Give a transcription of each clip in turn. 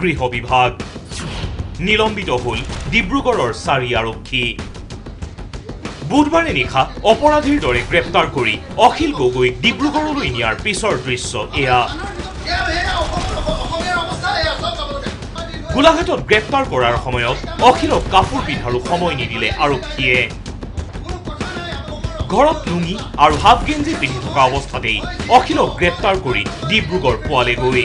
গৃহ বিভাগ নিলম্বিত হল ডিব্ৰুগড়ৰ 4 আৰক্ষী বুধবাৰে নিশা অপৰাধীৰ দৰে গ্ৰেপ্তাৰ কৰি অখিল গগৈক ডিব্ৰুগড়লৈ নিয়াৰ পিছৰ দৃশ্য এয়া গোলাঘাটত গ্ৰেপ্তাৰ কৰাৰ সময়ত অখিলক কাপোৰ পিন্ধাৰো সময় নিদিলে আৰক্ষীয়ে ঘৰত লুঙি আৰু হাফ গেঞ্জি পিন্ধি থকা অৱস্থাতেই অখিলক গ্ৰেপ্তাৰ কৰি ডিব্ৰুগড় পোৱালে গৈ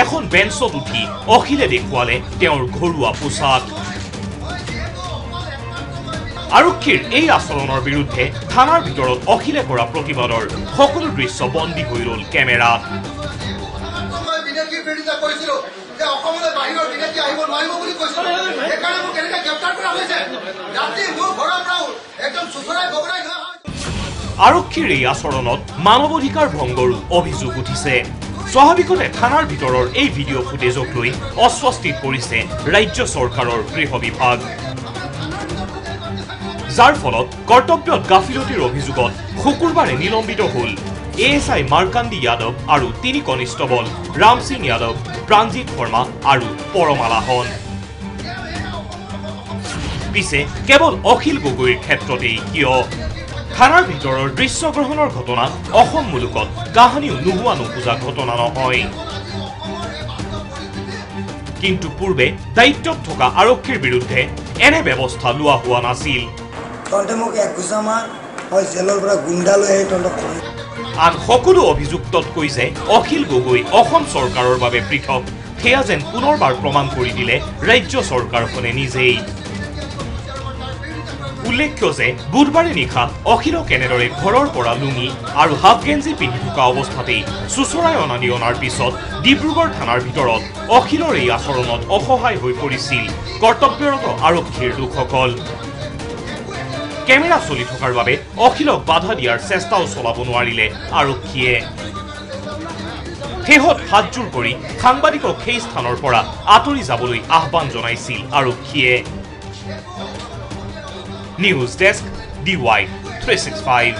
এখন বেঞ্চত উঠি অখিলে দেখুৱালে তেওঁৰ ঘৰুৱা পোছাক আৰক্ষীৰ এই আচৰণৰ বিৰুদ্ধে থানাৰ ভিতৰত অখিলে কৰা প্ৰতিবাদৰ সকলো দৃশ্য বন্দী হৈ ৰল কেমেৰাত আৰক্ষীৰ এই আচৰণত মানৱ অধিকাৰ ভংগৰো অভিযোগ উঠিছে স্বাভাৱিকতে থানাৰ ভিতৰৰ এই ভিডিঅ' ফুটেজক লৈ অস্বস্তিত পৰিছে ৰাজ্য চৰকাৰৰ গৃহ বিভাগ যাৰ ফলত কৰ্তব্যত গাফিলতিৰ অভিযোগত শুকুৰবাৰে নিলম্বিত হল এএছআই মাৰ্কাণ্ডি যাদৱ আৰু 3 কনিষ্টবল ৰাম সিং যাদৱ প্ৰাঞ্জিত শৰ্মা আৰু পৰমালাহন পিছে কেৱল অখিল গগৈৰ ক্ষেত্ৰতেই কিয় থানাৰ ভিতৰৰ দৃশ্যগ্ৰহণৰ ঘটনা অসম মুলুকত কাহানিও নোহোৱা নোখোজা ঘটনা নহয় কিন্তু পূৰ্বে দায়িত্বত থকা আৰক্ষীৰ বিৰুদ্ধে এনে ব্যৱস্থা লোৱা হোৱা নাছিল আন সকলো অভিযুক্ততকৈ যে অখিল গগৈ অসম চৰকাৰৰ বাবে পৃথক সেয়া যেন পুনৰবাৰ প্ৰমাণ কৰি দিলে ৰাজ্য চৰকাৰখনে নিজেই উল্লেখ্য যে বুধবাৰে নিশা অখিলক এনেদৰে ঘৰৰ পৰা লুঙি আৰু হাফ গেঞ্জি পিন্ধি থকা অৱস্থাতেই চুচৰাই অনাৰ পিছত ডিব্ৰুগড় থানাৰ ভিতৰত অখিলৰ এই আচৰণত অসহায় হৈ পৰিছিল কৰ্তব্যৰত আৰক্ষীৰ লোকসকল কেমেৰা চলি থকাৰ বাবে অখিলক বাধা দিয়াৰ চেষ্টাও চলাব নোৱাৰিলে আৰক্ষীয়ে শেহত হাতজোৰ কৰি সাংবাদিকক সেই স্থানৰ পৰা আঁতৰি যাবলৈ আহ্বান জনাইছিল আৰক্ষীয়ে News Desk, DY 365.